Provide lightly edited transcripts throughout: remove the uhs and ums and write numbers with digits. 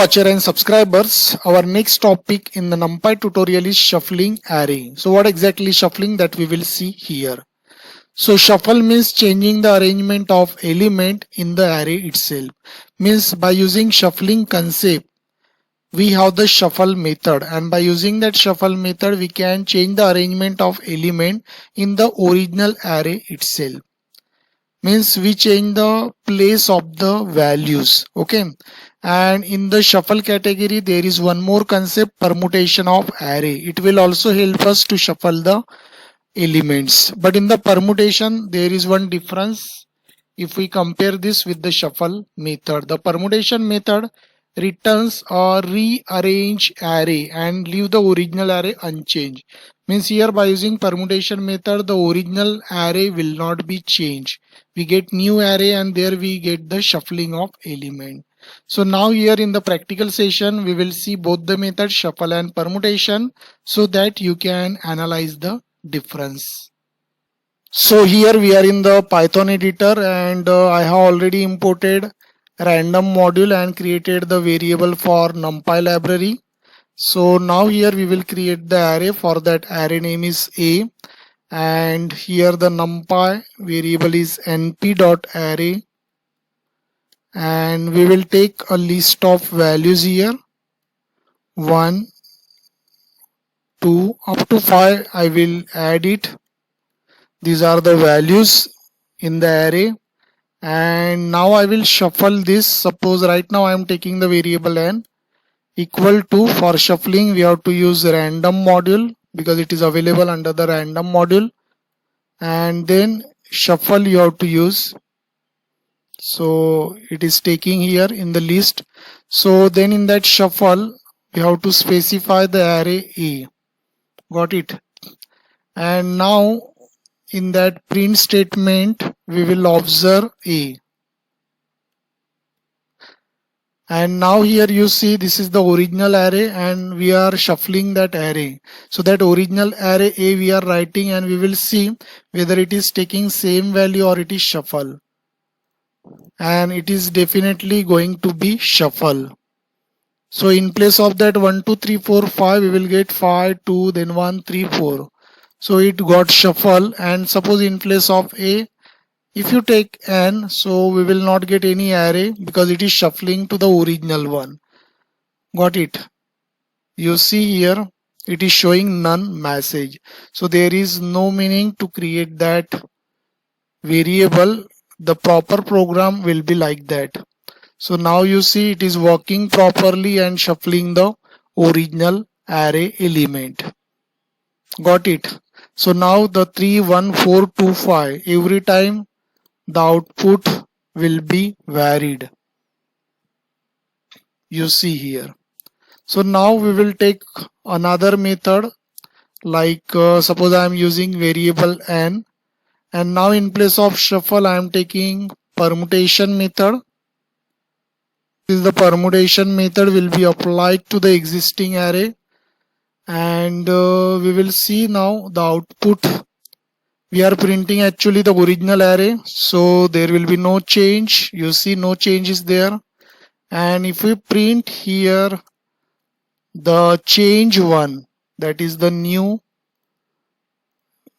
watcher and subscribers, our next topic in the NumPy tutorial is shuffling array. So what exactly shuffling, that we will see here. So shuffle means changing the arrangement of element in the array itself. Means by using shuffling concept, we have the shuffle method, and by using that shuffle method we can change the arrangement of element in the original array itself. Means we change the place of the values. Okay, and in the shuffle category there is one more concept, permutation of array. It will also help us to shuffle the elements, but in the permutation there is one difference. If we compare this with the shuffle method, the permutation method returns a rearrange array and leave the original array unchanged. Means here by using permutation method the original array will not be changed. We get new array and there we get the shuffling of element. So now here in the practical session we will see both the methods, shuffle and permutation, so that you can analyze the difference. So here we are in the Python editor, and I have already imported random module and created the variable for NumPy library. So now here we will create the array. For that array name is A, and here the NumPy variable is np.array, and we will take a list of values here, 1, 2 up to 5. I will add it. These are the values in the array, and now I will shuffle this. Suppose right now I am taking the variable n equal to, for shuffling we have to use random module because it is available under the random module, and then shuffle you have to use. So it is taking here in the list. So then in that shuffle we have to specify the array A. Got it? And now in that print statement we will observe A. And now here you see this is the original array and we are shuffling that array. So that original array A we are writing, and we will see whether it is taking same value or it is shuffle. And it is definitely going to be shuffle. So in place of that 1 2 3 4 5 we will get 5 2 then 1 3 4. So it got shuffle. And suppose in place of A if you take n, so we will not get any array because it is shuffling to the original one. Got it? You see here it is showing none message. So there is no meaning to create that variable. The proper program will be like that. So now you see it is working properly and shuffling the original array element. Got it? So now the 3 1 4 2 5, every time the output will be varied. You see here. So now we will take another method, like suppose I am using variable n, and now in place of shuffle I am taking permutation method. This is the permutation method will be applied to the existing array, and we will see now the output. We are printing actually the original array, so there will be no change. You see no change is there. And if we print here the change one, that is the new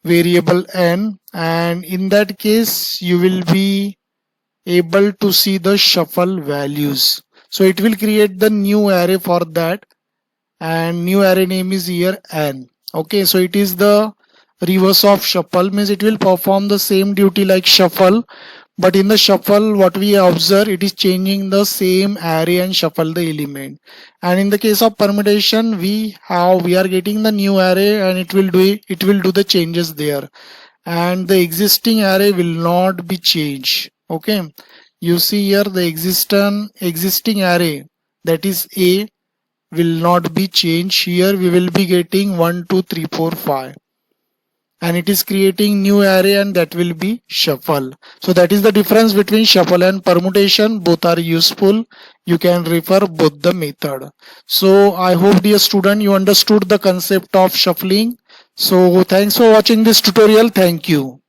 variable n, and in that case you will be able to see the shuffle values. So it will create the new array for that, and new array name is here n. Okay, so it is the reverse of shuffle, means it will perform the same duty like shuffle, but in the shuffle what we observe, it is changing the same array and shuffle the element. And in the case of permutation we are getting the new array and it will do the changes there, and the existing array will not be changed. Okay, you see here the existing array, that is A, will not be changed. Here we will be getting 1 2 3 4 5, and it is creating new array and that will be shuffle. So that is the difference between shuffle and permutation. Both are useful. You can refer both the method. So I hope, dear student, you understood the concept of shuffling. So thanks for watching this tutorial. Thank you.